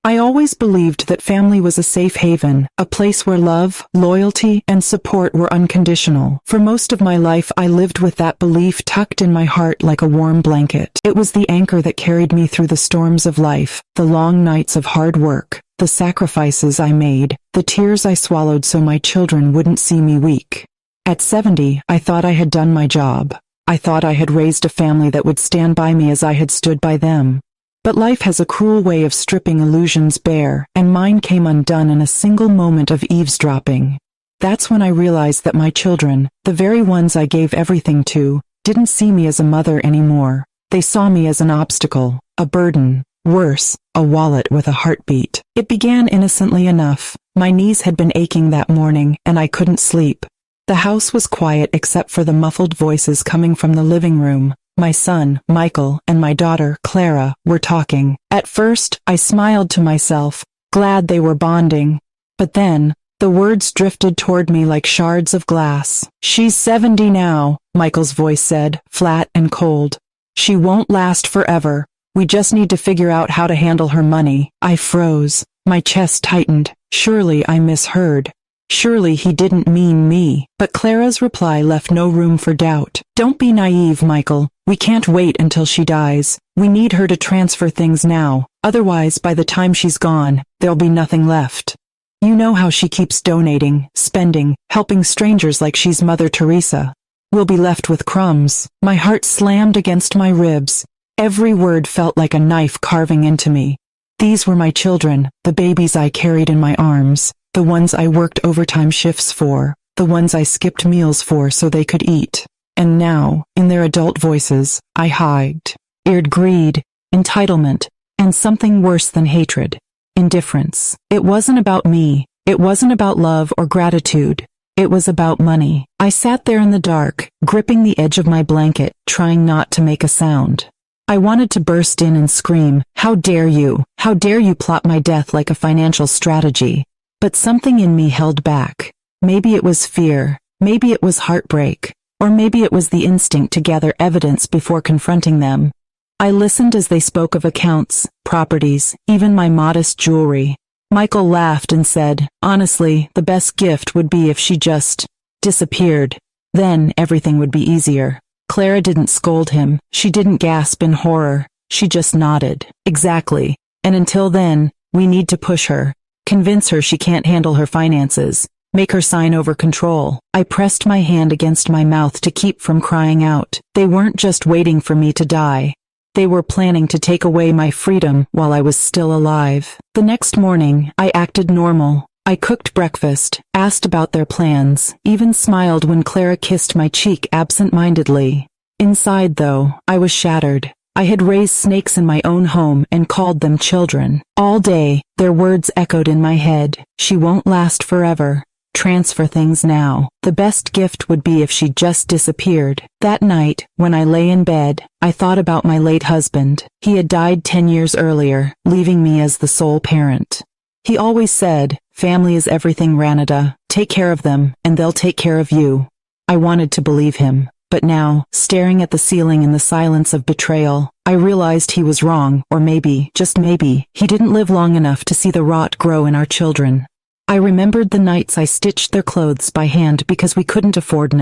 I always believed that family was a safe haven, a place where love, loyalty, and support were unconditional. For most of my life I lived with that belief tucked in my heart like a warm blanket. It was the anchor that carried me through the storms of life, the long nights of hard work, the sacrifices I made, the tears I swallowed so my children wouldn't see me weak. At 70, I thought I had done my job. I thought I had raised a family that would stand by me as I had stood by them. But life has a cruel way of stripping illusions bare, and mine came undone in a single moment of eavesdropping. That's when I realized that my children, the very ones I gave everything to, didn't see me as a mother anymore. They saw me as an obstacle, a burden, worse, a wallet with a heartbeat. It began innocently enough. My knees had been aching that morning, and I couldn't sleep. The house was quiet except for the muffled voices coming from the living room. My son, Michael, and my daughter, Clara, were talking. At first, I smiled to myself, glad they were bonding. But then, the words drifted toward me like shards of glass. "She's 70 now," Michael's voice said, flat and cold. "She won't last forever. We just need to figure out how to handle her money." I froze. My chest tightened. Surely I misheard. Surely he didn't mean me. But Clara's reply left no room for doubt. "Don't be naive, Michael. We can't wait until she dies. We need her to transfer things now. Otherwise, by the time she's gone, there'll be nothing left. You know how she keeps donating, spending, helping strangers like she's Mother Teresa. We'll be left with crumbs." My heart slammed against my ribs. Every word felt like a knife carving into me. These were my children, the babies I carried in my arms, the ones I worked overtime shifts for, the ones I skipped meals for so they could eat. And now, in their adult voices, I heard greed, entitlement, and something worse than hatred, indifference. It wasn't about me. It wasn't about love or gratitude. It was about money. I sat there in the dark, gripping the edge of my blanket, trying not to make a sound. I wanted to burst in and scream, "How dare you? How dare you plot my death like a financial strategy?" But something in me held back. Maybe it was fear. Maybe it was heartbreak. Or maybe it was the instinct to gather evidence before confronting them. I listened as they spoke of accounts, properties, even my modest jewelry. Michael laughed and said, "Honestly, the best gift would be if she just disappeared. Then everything would be easier." Clara didn't scold him. She didn't gasp in horror. She just nodded. "Exactly. And until then, we need to push her. Convince her she can't handle her finances. Make her sign over control." I pressed my hand against my mouth to keep from crying out. They weren't just waiting for me to die. They were planning to take away my freedom while I was still alive. The next morning, I acted normal. I cooked breakfast, asked about their plans, even smiled when Clara kissed my cheek absent-mindedly. Inside, though, I was shattered. I had raised snakes in my own home and called them children. All day, their words echoed in my head. "She won't last forever. Transfer things now. The best gift would be if she just disappeared." That night, when I lay in bed, I thought about my late husband. He had died 10 years earlier, leaving me as the sole parent. He always said, "Family is everything, Ranada. Take care of them, and they'll take care of you." I wanted to believe him. But now, staring at the ceiling in the silence of betrayal, I realized he was wrong, or maybe, just maybe, he didn't live long enough to see the rot grow in our children. I remembered the nights I stitched their clothes by hand because we couldn't afford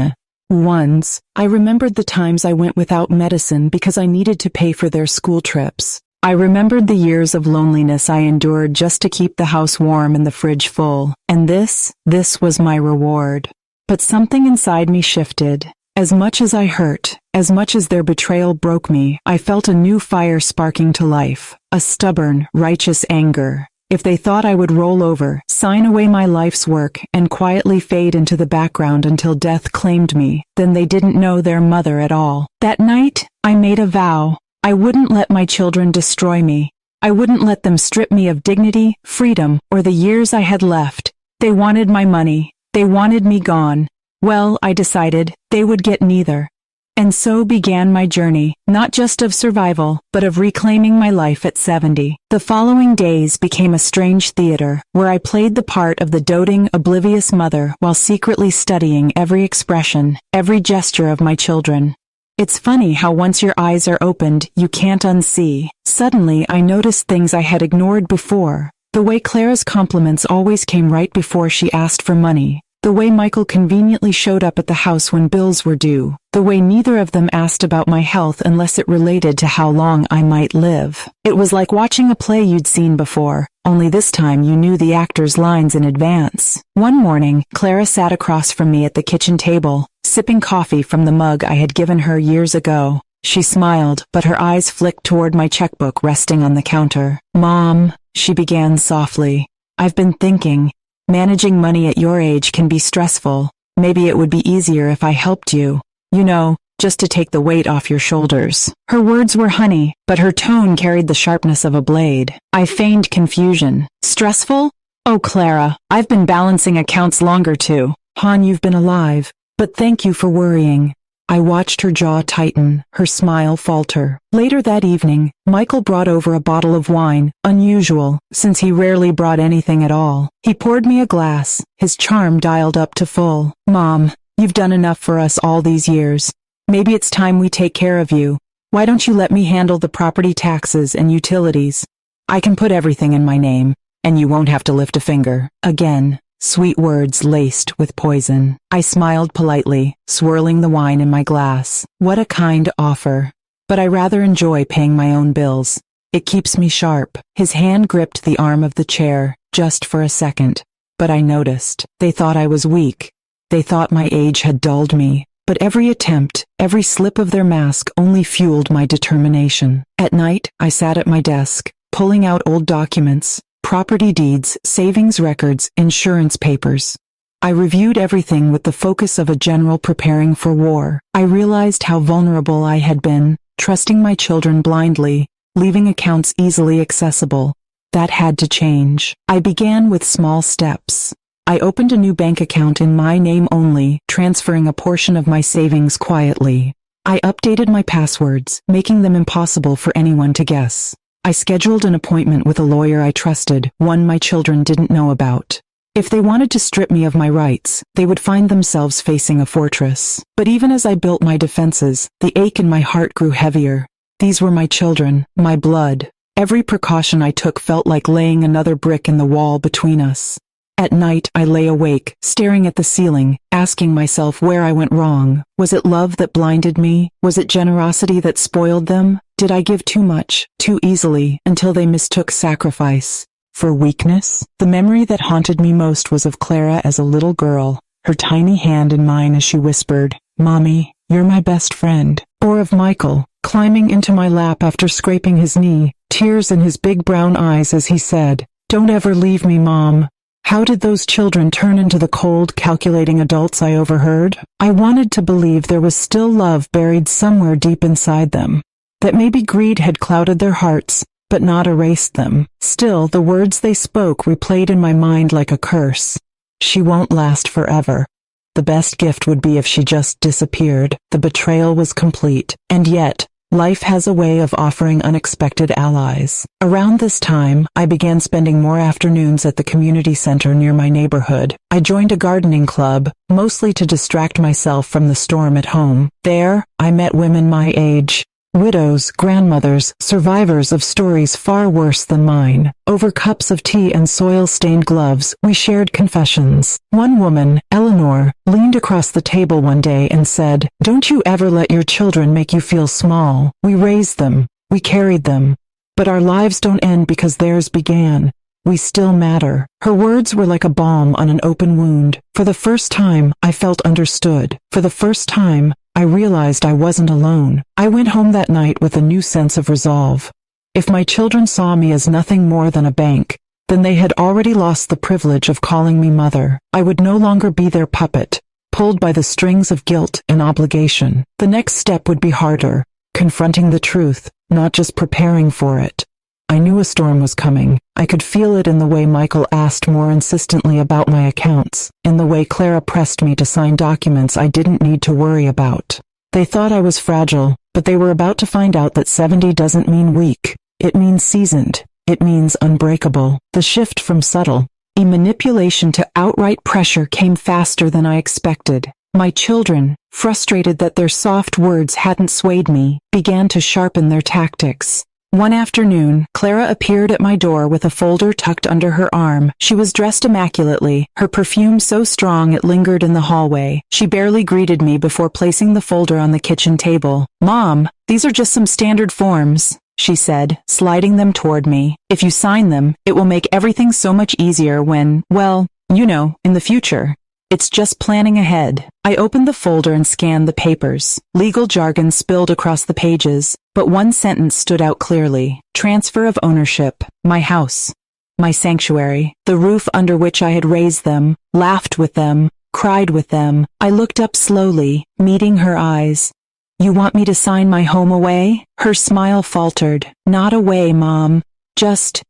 ones. I remembered the times I went without medicine because I needed to pay for their school trips. I remembered the years of loneliness I endured just to keep the house warm and the fridge full. And this was my reward. But something inside me shifted. As much as I hurt, as much as their betrayal broke me, I felt a new fire sparking to life, a stubborn, righteous anger. If they thought I would roll over, sign away my life's work, and quietly fade into the background until death claimed me, then they didn't know their mother at all. That night, I made a vow. I wouldn't let my children destroy me. I wouldn't let them strip me of dignity, freedom, or the years I had left. They wanted my money. They wanted me gone. Well, I decided, they would get neither. And so began my journey, not just of survival, but of reclaiming my life at 70. The following days became a strange theater, where I played the part of the doting, oblivious mother while secretly studying every expression, every gesture of my children. It's funny how once your eyes are opened, you can't unsee. Suddenly, I noticed things I had ignored before. The way Clara's compliments always came right before she asked for money. The way Michael conveniently showed up at the house when bills were due. The way neither of them asked about my health unless it related to how long I might live. It was like watching a play you'd seen before, only this time you knew the actors' lines in advance. One morning, Clara sat across from me at the kitchen table, sipping coffee from the mug I had given her years ago. She smiled, but her eyes flicked toward my checkbook resting on the counter. "Mom," she began softly, "I've been thinking. Managing money at your age can be stressful. Maybe it would be easier if I helped you. You know, just to take the weight off your shoulders." Her words were honey, but her tone carried the sharpness of a blade. I feigned confusion. "Stressful? Oh, Clara, I've been balancing accounts longer too. Hon, you've been alive. But thank you for worrying." I watched her jaw tighten, her smile falter. Later that evening, Michael brought over a bottle of wine, unusual, since he rarely brought anything at all. He poured me a glass, his charm dialed up to full. "Mom, you've done enough for us all these years. Maybe it's time we take care of you. Why don't you let me handle the property taxes and utilities? I can put everything in my name, and you won't have to lift a finger." Again, sweet words laced with poison. I smiled politely, swirling the wine in my glass. What a kind offer. But I rather enjoy paying my own bills. It keeps me sharp. His hand gripped the arm of the chair, just for a second. But I noticed. They thought I was weak. They thought my age had dulled me. But every attempt, every slip of their mask only fueled my determination. At night, I sat at my desk, pulling out old documents, property deeds, savings records, insurance papers. I reviewed everything with the focus of a general preparing for war. I realized how vulnerable I had been, trusting my children blindly, leaving accounts easily accessible. That had to change. I began with small steps. I opened a new bank account in my name only, transferring a portion of my savings quietly. I updated my passwords, making them impossible for anyone to guess. I scheduled an appointment with a lawyer I trusted, one my children didn't know about. If they wanted to strip me of my rights, they would find themselves facing a fortress. But even as I built my defenses, the ache in my heart grew heavier. These were my children, my blood. Every precaution I took felt like laying another brick in the wall between us. At night, I lay awake, staring at the ceiling, asking myself where I went wrong. Was it love that blinded me? Was it generosity that spoiled them? Did I give too much, too easily, until they mistook sacrifice for weakness? The memory that haunted me most was of Clara as a little girl, her tiny hand in mine as she whispered, "Mommy, you're my best friend." Or of Michael, climbing into my lap after scraping his knee, tears in his big brown eyes as he said, "Don't ever leave me, Mom." How did those children turn into the cold, calculating adults I overheard? I wanted to believe there was still love buried somewhere deep inside them. That maybe greed had clouded their hearts, but not erased them. Still, the words they spoke replayed in my mind like a curse. She won't last forever. The best gift would be if she just disappeared. The betrayal was complete. And yet, life has a way of offering unexpected allies. Around this time, I began spending more afternoons at the community center near my neighborhood. I joined a gardening club, mostly to distract myself from the storm at home. There, I met women my age. Widows, grandmothers, survivors of stories far worse than mine. Over cups of tea and soil-stained gloves, we shared confessions. One woman, Eleanor, leaned across the table one day and said, "Don't you ever let your children make you feel small. We raised them. We carried them. But our lives don't end because theirs began. We still matter." Her words were like a balm on an open wound. For the first time, I felt understood. For the first time, I realized I wasn't alone. I went home that night with a new sense of resolve. If my children saw me as nothing more than a bank, then they had already lost the privilege of calling me mother. I would no longer be their puppet, pulled by the strings of guilt and obligation. The next step would be harder, confronting the truth, not just preparing for it. I knew a storm was coming. I could feel it in the way Michael asked more insistently about my accounts, in the way Clara pressed me to sign documents I didn't need to worry about. They thought I was fragile, but they were about to find out that 70 doesn't mean weak. It means seasoned. It means unbreakable. The shift from subtle manipulation to outright pressure came faster than I expected. My children, frustrated that their soft words hadn't swayed me, began to sharpen their tactics. One afternoon, Clara appeared at my door with a folder tucked under her arm. She was dressed immaculately, her perfume so strong it lingered in the hallway. She barely greeted me before placing the folder on the kitchen table. "Mom, these are just some standard forms," she said, sliding them toward me. "If you sign them, it will make everything so much easier when, well, you know, in the future. It's just planning ahead." I opened the folder and scanned the papers. Legal jargon spilled across the pages, but one sentence stood out clearly. Transfer of ownership. My house. My sanctuary. The roof under which I had raised them, laughed with them, cried with them. I looked up slowly, meeting her eyes. "You want me to sign my home away?" Her smile faltered. "Not away, Mom. Just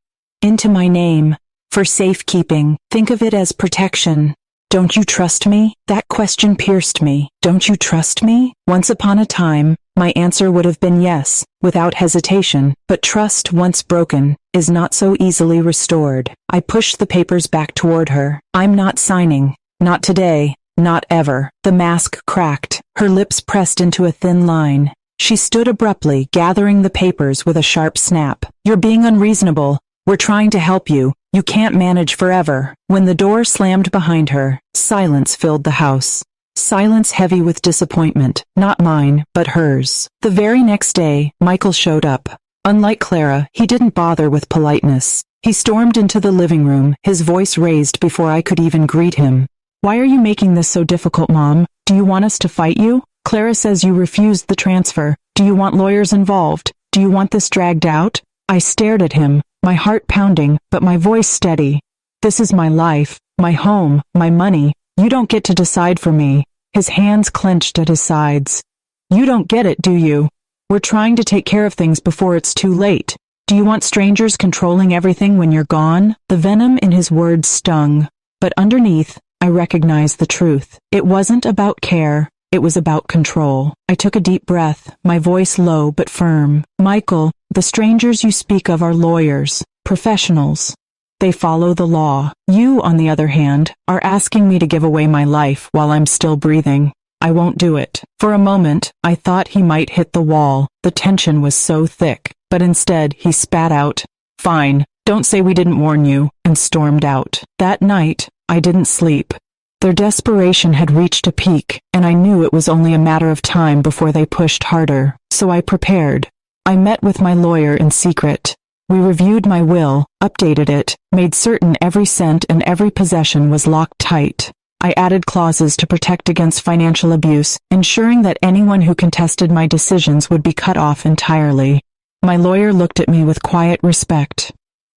into my name. For safekeeping. Think of it as protection." "Don't you trust me?" That question pierced me. "Don't you trust me?" Once upon a time, my answer would have been yes, without hesitation, but trust, once broken, is not so easily restored. I pushed the papers back toward her. "I'm not signing. Not today. Not ever." The mask cracked. Her lips pressed into a thin line. She stood abruptly, gathering the papers with a sharp snap. "You're being unreasonable. We're trying to help you. You can't manage forever." When the door slammed behind her, silence filled the house. Silence heavy with disappointment, not mine, but hers. The very next day, Michael showed up. Unlike Clara, he didn't bother with politeness. He stormed into the living room, his voice raised before I could even greet him. "Why are you making this so difficult, Mom? Do you want us to fight you? Clara says you refused the transfer. Do you want lawyers involved? Do you want this dragged out?" I stared at him, my heart pounding, but my voice steady. "This is my life, my home, my money. You don't get to decide for me." His hands clenched at his sides. "You don't get it, do you? We're trying to take care of things before it's too late. Do you want strangers controlling everything when you're gone?" The venom in his words stung, but underneath, I recognized the truth. It wasn't about care. It was about control. I took a deep breath, my voice low but firm. "Michael, the strangers you speak of are lawyers, professionals. They follow the law. You, on the other hand, are asking me to give away my life while I'm still breathing. I won't do it." For a moment, I thought he might hit the wall. The tension was so thick, but instead he spat out, "Fine, don't say we didn't warn you," and stormed out. That night, I didn't sleep. Their desperation had reached a peak, and I knew it was only a matter of time before they pushed harder. So I prepared. I met with my lawyer in secret. We reviewed my will, updated it, made certain every cent and every possession was locked tight. I added clauses to protect against financial abuse, ensuring that anyone who contested my decisions would be cut off entirely. My lawyer looked at me with quiet respect.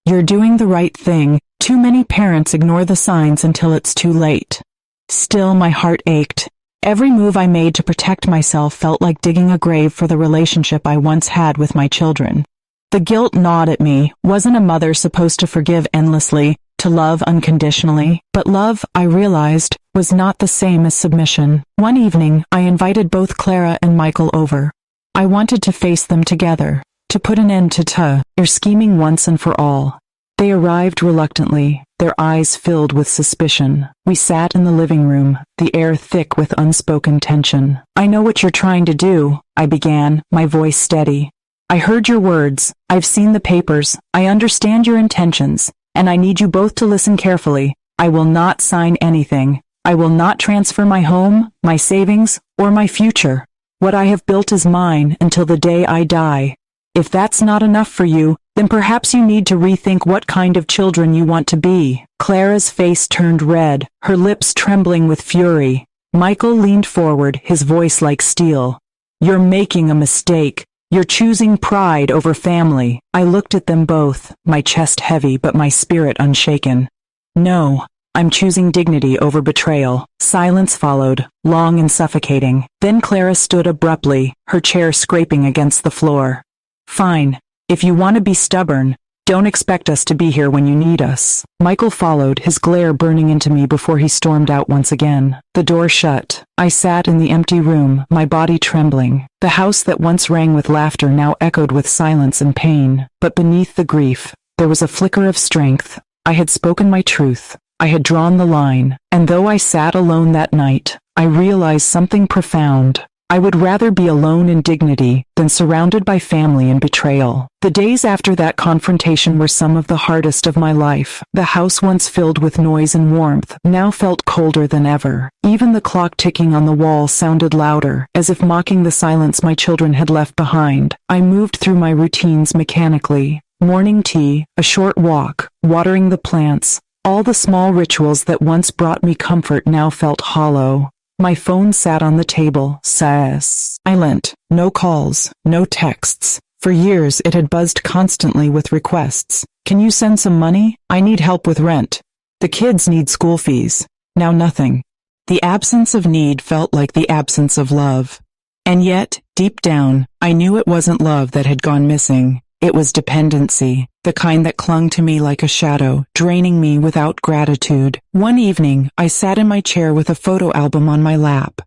"You're doing the right thing. Too many parents ignore the signs until it's too late." Still, my heart ached. Every move I made to protect myself felt like digging a grave for the relationship I once had with my children. The guilt gnawed at me. Wasn't a mother supposed to forgive endlessly, to love unconditionally? But love, I realized, was not the same as submission. One evening, I invited both Clara and Michael over. I wanted to face them together, to put an end to their scheming once and for all. They arrived reluctantly, their eyes filled with suspicion. We sat in the living room, the air thick with unspoken tension. "I know what you're trying to do," I began, my voice steady. "I heard your words. I've seen the papers. I understand your intentions, and I need you both to listen carefully. I will not sign anything. I will not transfer my home, my savings, or my future. What I have built is mine until the day I die. If that's not enough for you, then perhaps you need to rethink what kind of children you want to be." Clara's face turned red, her lips trembling with fury. Michael leaned forward, his voice like steel. "You're making a mistake. You're choosing pride over family." I looked at them both, my chest heavy but my spirit unshaken. "No, I'm choosing dignity over betrayal." Silence followed, long and suffocating. Then Clara stood abruptly, her chair scraping against the floor. "Fine. If you want to be stubborn, don't expect us to be here when you need us." Michael followed, his glare burning into me before he stormed out once again. The door shut. I sat in the empty room, my body trembling. The house that once rang with laughter now echoed with silence and pain. But beneath the grief, there was a flicker of strength. I had spoken my truth. I had drawn the line, and though I sat alone that night, I realized something profound. I would rather be alone in dignity than surrounded by family and betrayal. The days after that confrontation were some of the hardest of my life. The house once filled with noise and warmth now felt colder than ever. Even the clock ticking on the wall sounded louder, as if mocking the silence my children had left behind. I moved through my routines mechanically. Morning tea, a short walk, watering the plants, all the small rituals that once brought me comfort now felt hollow. My phone sat on the table, silent. No calls, no texts. For years it had buzzed constantly with requests. Can you send some money? I need help with rent. The kids need school fees. Now nothing. The absence of need felt like the absence of love. And yet, deep down, I knew it wasn't love that had gone missing. It was dependency, the kind that clung to me like a shadow, draining me without gratitude. One evening, I sat in my chair with a photo album on my lap.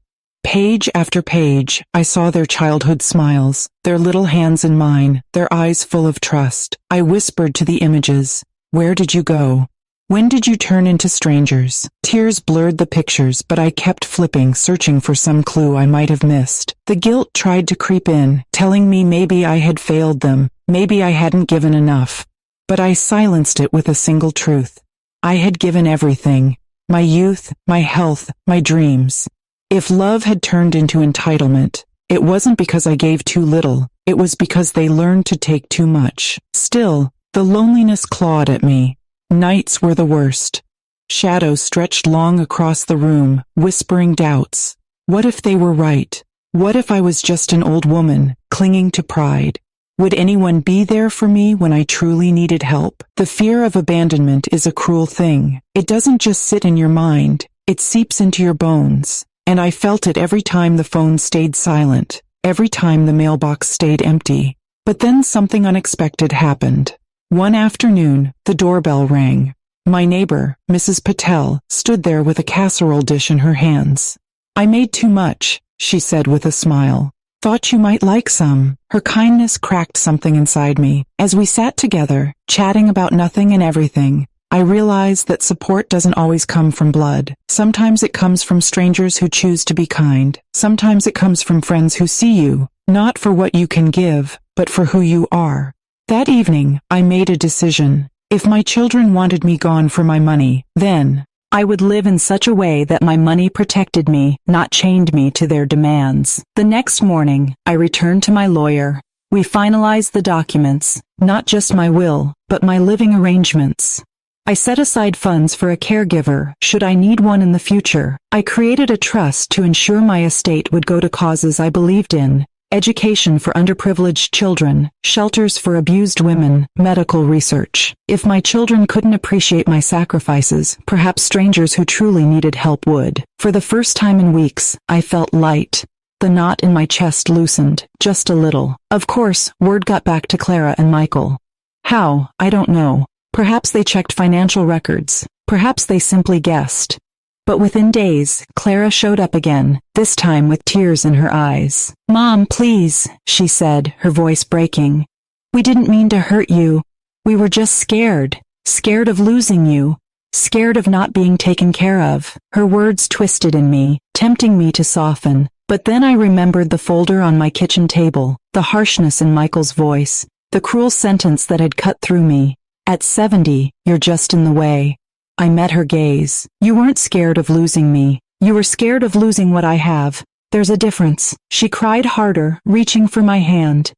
Page after page, I saw their childhood smiles, their little hands in mine, their eyes full of trust. I whispered to the images, "Where did you go? When did you turn into strangers?" Tears blurred the pictures, but I kept flipping, searching for some clue I might have missed. The guilt tried to creep in, telling me maybe I had failed them, maybe I hadn't given enough. But I silenced it with a single truth. I had given everything. My youth, my health, my dreams. If love had turned into entitlement, it wasn't because I gave too little, it was because they learned to take too much. Still, the loneliness clawed at me. Nights were the worst. Shadows stretched long across the room, whispering doubts. What if they were right? What if I was just an old woman, clinging to pride? Would anyone be there for me when I truly needed help? The fear of abandonment is a cruel thing. It doesn't just sit in your mind, it seeps into your bones. And I felt it every time the phone stayed silent, every time the mailbox stayed empty. But then something unexpected happened. One afternoon, the doorbell rang. My neighbor, Mrs. Patel, stood there with a casserole dish in her hands. "I made too much," she said with a smile. "Thought you might like some." Her kindness cracked something inside me. As we sat together, chatting about nothing and everything, I realized that support doesn't always come from blood. Sometimes it comes from strangers who choose to be kind. Sometimes it comes from friends who see you, not for what you can give, but for who you are. That evening, I made a decision. If my children wanted me gone for my money, then I would live in such a way that my money protected me, not chained me to their demands. The next morning, I returned to my lawyer. We finalized the documents, not just my will, but my living arrangements. I set aside funds for a caregiver, should I need one in the future. I created a trust to ensure my estate would go to causes I believed in. Education for underprivileged children, shelters for abused women, medical research. If my children couldn't appreciate my sacrifices, perhaps strangers who truly needed help would. For the first time in weeks, I felt light. The knot in my chest loosened, just a little. Of course, word got back to Clara and Michael. How, I don't know. Perhaps they checked financial records. Perhaps they simply guessed. But within days, Clara showed up again, this time with tears in her eyes. "Mom, please," she said, her voice breaking. "We didn't mean to hurt you. We were just scared. Scared of losing you. Scared of not being taken care of." Her words twisted in me, tempting me to soften. But then I remembered the folder on my kitchen table, the harshness in Michael's voice, the cruel sentence that had cut through me. "At 70, you're just in the way." I met her gaze. "You weren't scared of losing me. You were scared of losing what I have. There's a difference." She cried harder, reaching for my hand.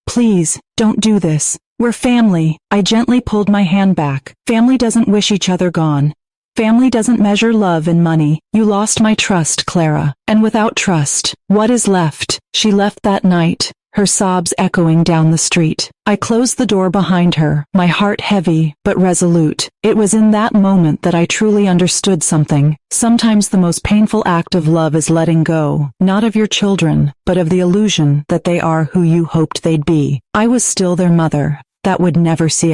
"Please, don't do this. We're family." I gently pulled my hand back. Family doesn't wish each other gone. Family doesn't measure love in money. You lost my trust, Clara. And without trust, what is left? She left that night, her sobs echoing down the street. I closed the door behind her, my heart heavy, but resolute. It was in that moment that I truly understood something. Sometimes the most painful act of love is letting go, not of your children, but of the illusion that they are who you hoped they'd be. I was still their mother, that would never see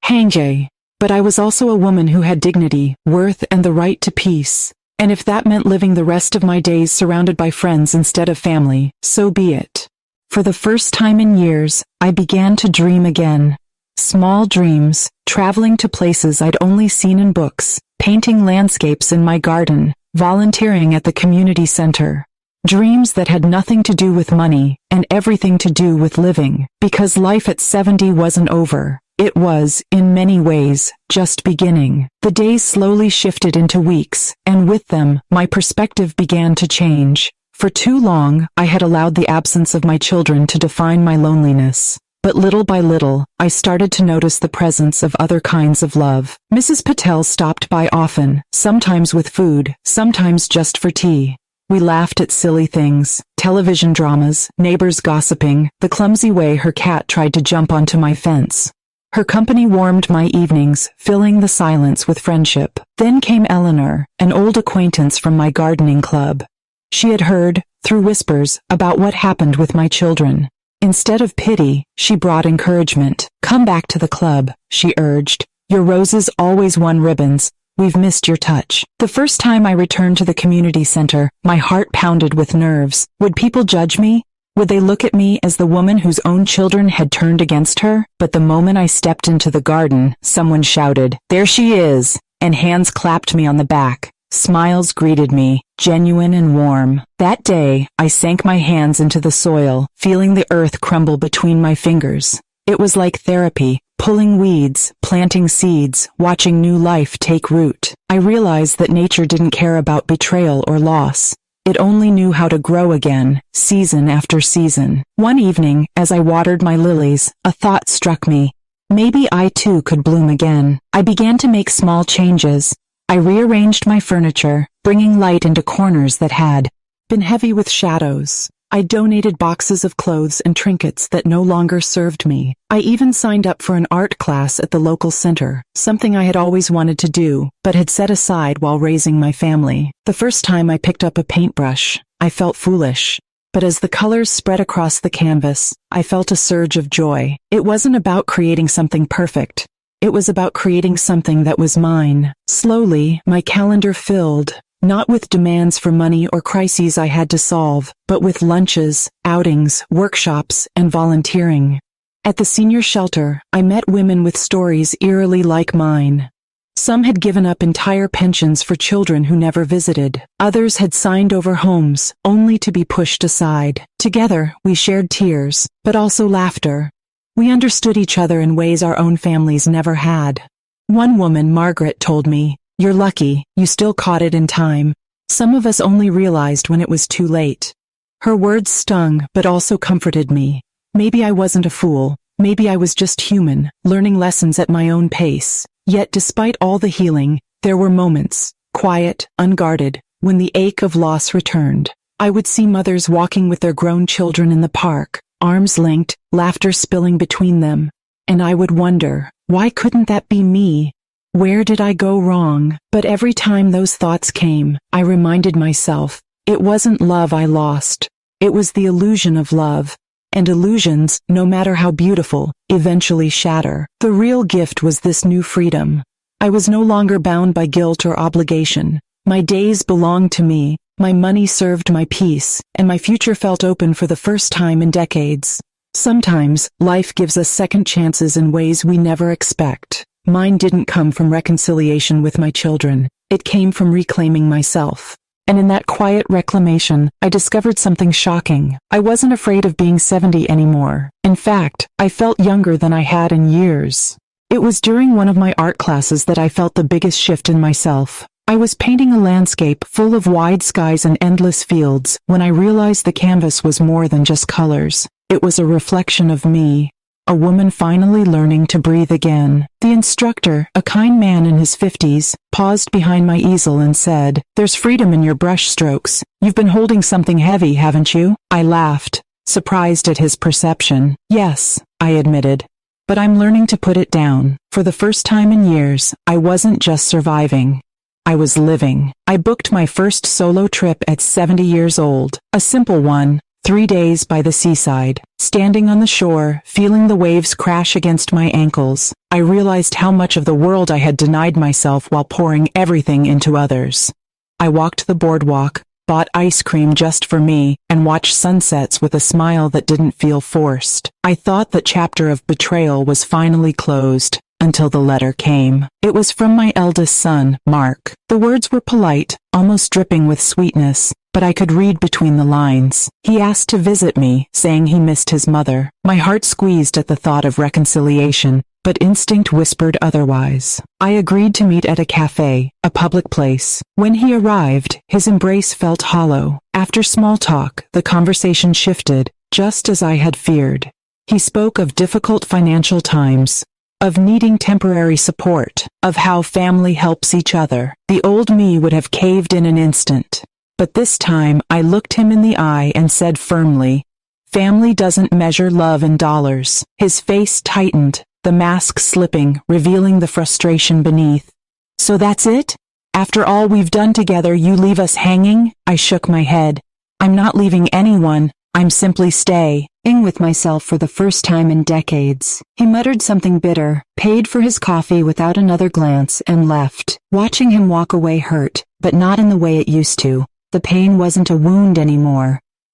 Hangjay. But I was also a woman who had dignity, worth, and the right to peace. And if that meant living the rest of my days surrounded by friends instead of family, so be it. For the first time in years, I began to dream again. Small dreams, traveling to places I'd only seen in books, painting landscapes in my garden, volunteering at the community center. Dreams that had nothing to do with money, and everything to do with living, because life at 70 wasn't over. It was, in many ways, just beginning. The days slowly shifted into weeks, and with them, my perspective began to change. For too long, I had allowed the absence of my children to define my loneliness. But little by little, I started to notice the presence of other kinds of love. Mrs. Patel stopped by often, sometimes with food, sometimes just for tea. We laughed at silly things, television dramas, neighbors gossiping, the clumsy way her cat tried to jump onto my fence. Her company warmed my evenings, filling the silence with friendship. Then came Eleanor, an old acquaintance from my gardening club. She had heard, through whispers, about what happened with my children. Instead of pity, she brought encouragement. "Come back to the club," she urged. "Your roses always won ribbons. We've missed your touch." The first time I returned to the community center, my heart pounded with nerves. Would people judge me? Would they look at me as the woman whose own children had turned against her? But the moment I stepped into the garden, someone shouted, "There she is!" and hands clapped me on the back. Smiles greeted me, genuine and warm. That day, I sank my hands into the soil, feeling the earth crumble between my fingers. It was like therapy, pulling weeds, planting seeds, watching new life take root. I realized that nature didn't care about betrayal or loss. It only knew how to grow again, season after season. One evening, as I watered my lilies, a thought struck me. Maybe I too could bloom again. I began to make small changes. I rearranged my furniture, bringing light into corners that had been heavy with shadows. I donated boxes of clothes and trinkets that no longer served me. I even signed up for an art class at the local center, something I had always wanted to do, but had set aside while raising my family. The first time I picked up a paintbrush, I felt foolish. But as the colors spread across the canvas, I felt a surge of joy. It wasn't about creating something perfect. It was about creating something that was mine. Slowly, my calendar filled. Not with demands for money or crises I had to solve, but with lunches, outings, workshops, and volunteering. At the senior shelter, I met women with stories eerily like mine. Some had given up entire pensions for children who never visited. Others had signed over homes, only to be pushed aside. Together, we shared tears, but also laughter. We understood each other in ways our own families never had. One woman, Margaret, told me, "You're lucky, you still caught it in time. Some of us only realized when it was too late." Her words stung, but also comforted me. Maybe I wasn't a fool. Maybe I was just human, learning lessons at my own pace. Yet despite all the healing, there were moments, quiet, unguarded, when the ache of loss returned. I would see mothers walking with their grown children in the park, arms linked, laughter spilling between them. And I would wonder, why couldn't that be me? Where did I go wrong? But every time those thoughts came, I reminded myself, it wasn't love I lost. It was the illusion of love. And illusions, no matter how beautiful, eventually shatter. The real gift was this new freedom. I was no longer bound by guilt or obligation. My days belonged to me, my money served my peace, and my future felt open for the first time in decades. Sometimes, life gives us second chances in ways we never expect. Mine didn't come from reconciliation with my children. It came from reclaiming myself. And in that quiet reclamation, I discovered something shocking. I wasn't afraid of being 70 anymore. In fact, I felt younger than I had in years. It was during one of my art classes that I felt the biggest shift in myself. I was painting a landscape full of wide skies and endless fields when I realized the canvas was more than just colors. It was a reflection of me. A woman finally learning to breathe again. The instructor, a kind man in his 50s, paused behind my easel and said, "There's freedom in your brush strokes. You've been holding something heavy, haven't you?" I laughed, surprised at his perception. "Yes," I admitted. "But I'm learning to put it down." For the first time in years, I wasn't just surviving. I was living. I booked my first solo trip at 70 years old. A simple one. 3 days by the seaside. Standing on the shore, feeling the waves crash against my ankles, I realized how much of the world I had denied myself while pouring everything into others. I walked the boardwalk, bought ice cream just for me, and watched sunsets with a smile that didn't feel forced. I thought that chapter of betrayal was finally closed, until the letter came. It was from my eldest son, Mark. The words were polite, almost dripping with sweetness, but I could read between the lines. He asked to visit me, saying he missed his mother. My heart squeezed at the thought of reconciliation, but instinct whispered otherwise. I agreed to meet at a cafe, a public place. When he arrived, his embrace felt hollow. After small talk, the conversation shifted, just as I had feared. He spoke of difficult financial times, of needing temporary support, of how family helps each other. The old me would have caved in an instant. But this time I looked him in the eye and said firmly, "Family doesn't measure love in dollars." His face tightened, the mask slipping, revealing the frustration beneath. "So that's it? After all we've done together, you leave us hanging?" I shook my head. "I'm not leaving anyone. I'm simply staying with myself for the first time in decades." He muttered something bitter, paid for his coffee without another glance, and left. Watching him walk away hurt, but not in the way it used to. The pain wasn't a wound anymore.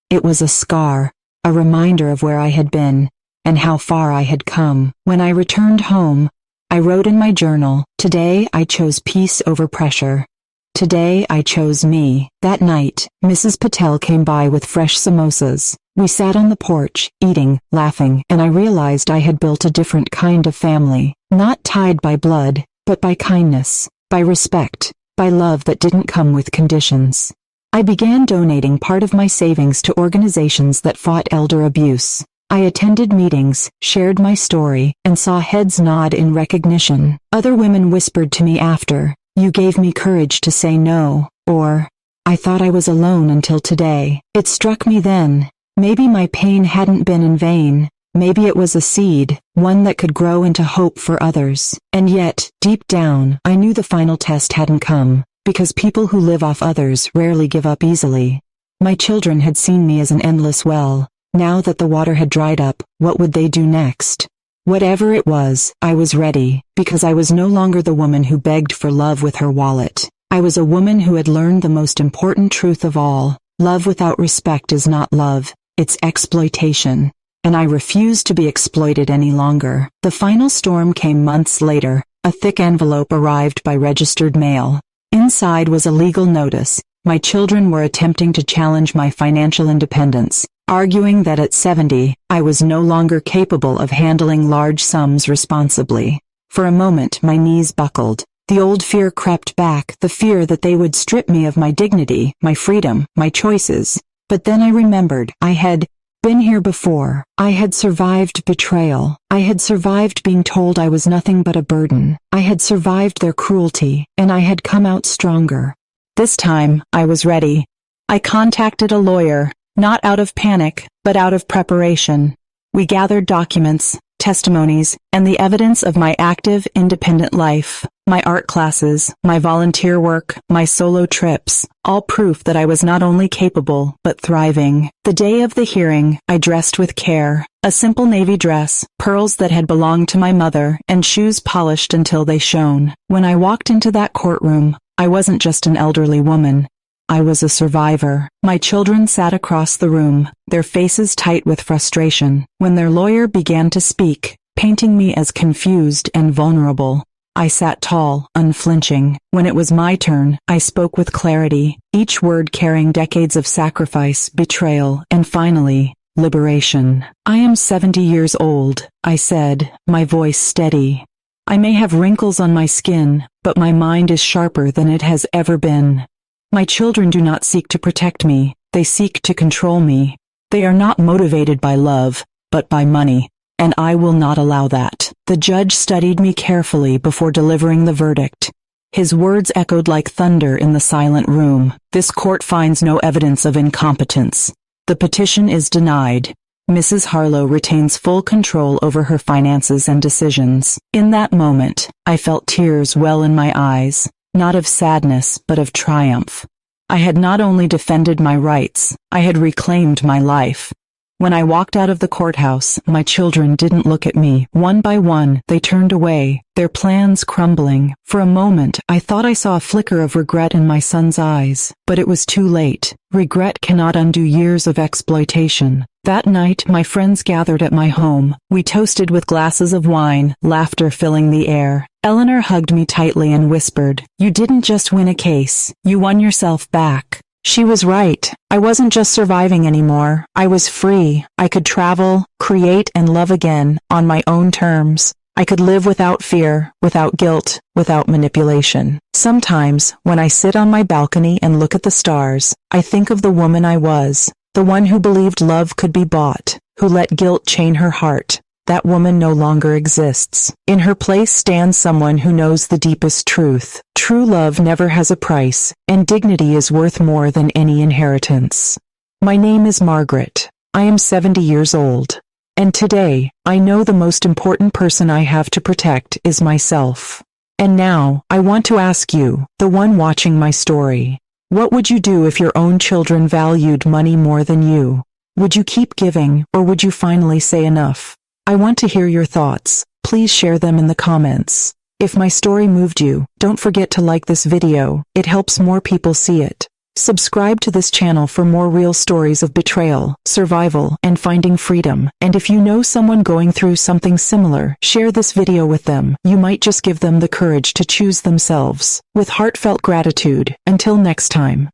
It was a scar, a reminder of where I had been, and how far I had come. When I returned home, I wrote in my journal, "Today I chose peace over pressure. Today I chose me." That night, Mrs. Patel came by with fresh samosas. We sat on the porch, eating, laughing, and I realized I had built a different kind of family, not tied by blood, but by kindness, by respect, by love that didn't come with conditions. I began donating part of my savings to organizations that fought elder abuse. I attended meetings, shared my story, and saw heads nod in recognition. Other women whispered to me after, "You gave me courage to say no," or, "I thought I was alone until today." It struck me then, maybe my pain hadn't been in vain. Maybe it was a seed, one that could grow into hope for others. And yet, deep down, I knew the final test hadn't come, because people who live off others rarely give up easily. My children had seen me as an endless well. Now that the water had dried up, what would they do next? Whatever it was, I was ready, because I was no longer the woman who begged for love with her wallet. I was a woman who had learned the most important truth of all: love without respect is not love, it's exploitation. And I refused to be exploited any longer. The final storm came months later. A thick envelope arrived by registered mail. Inside was a legal notice. My children were attempting to challenge my financial independence, arguing that at 70, I was no longer capable of handling large sums responsibly. For a moment my knees buckled. The old fear crept back, the fear that they would strip me of my dignity, my freedom, my choices. But then I remembered, I had been here before. I had survived betrayal. I had survived being told I was nothing but a burden. I had survived their cruelty, and I had come out stronger. This time, I was ready. I contacted a lawyer, not out of panic, but out of preparation. We gathered documents, testimonies, and the evidence of my active, independent life. My art classes, my volunteer work, my solo trips, all proof that I was not only capable, but thriving. The day of the hearing, I dressed with care, a simple navy dress, pearls that had belonged to my mother, and shoes polished until they shone. When I walked into that courtroom, I wasn't just an elderly woman. I was a survivor. My children sat across the room, their faces tight with frustration. When their lawyer began to speak, painting me as confused and vulnerable, I sat tall, unflinching. When it was my turn, I spoke with clarity, each word carrying decades of sacrifice, betrayal, and finally, liberation. "I am 70 years old," I said, my voice steady. "I may have wrinkles on my skin, but my mind is sharper than it has ever been. My children do not seek to protect me, they seek to control me. They are not motivated by love, but by money. And I will not allow that." The judge studied me carefully before delivering the verdict. His words echoed like thunder in the silent room. "This court finds no evidence of incompetence. The petition is denied. Mrs. Harlow retains full control over her finances and decisions." In that moment, I felt tears well in my eyes, not of sadness but of triumph. I had not only defended my rights, I had reclaimed my life. When I walked out of the courthouse, my children didn't look at me. One by one, they turned away, their plans crumbling. For a moment, I thought I saw a flicker of regret in my son's eyes, but it was too late. Regret cannot undo years of exploitation. That night, my friends gathered at my home. We toasted with glasses of wine, laughter filling the air. Eleanor hugged me tightly and whispered, "You didn't just win a case, you won yourself back." She was right. I wasn't just surviving anymore. I was free. I could travel, create, and love again, on my own terms. I could live without fear, without guilt, without manipulation. Sometimes, when I sit on my balcony and look at the stars, I think of the woman I was, the one who believed love could be bought, who let guilt chain her heart. That woman no longer exists. In her place stands someone who knows the deepest truth. True love never has a price, and dignity is worth more than any inheritance. My name is Margaret. I am 70 years old. And today, I know the most important person I have to protect is myself. And now, I want to ask you, the one watching my story, what would you do if your own children valued money more than you? Would you keep giving, or would you finally say enough? I want to hear your thoughts. Please share them in the comments. If my story moved you, don't forget to like this video. It helps more people see it. Subscribe to this channel for more real stories of betrayal, survival, and finding freedom. And if you know someone going through something similar, share this video with them. You might just give them the courage to choose themselves. With heartfelt gratitude, until next time.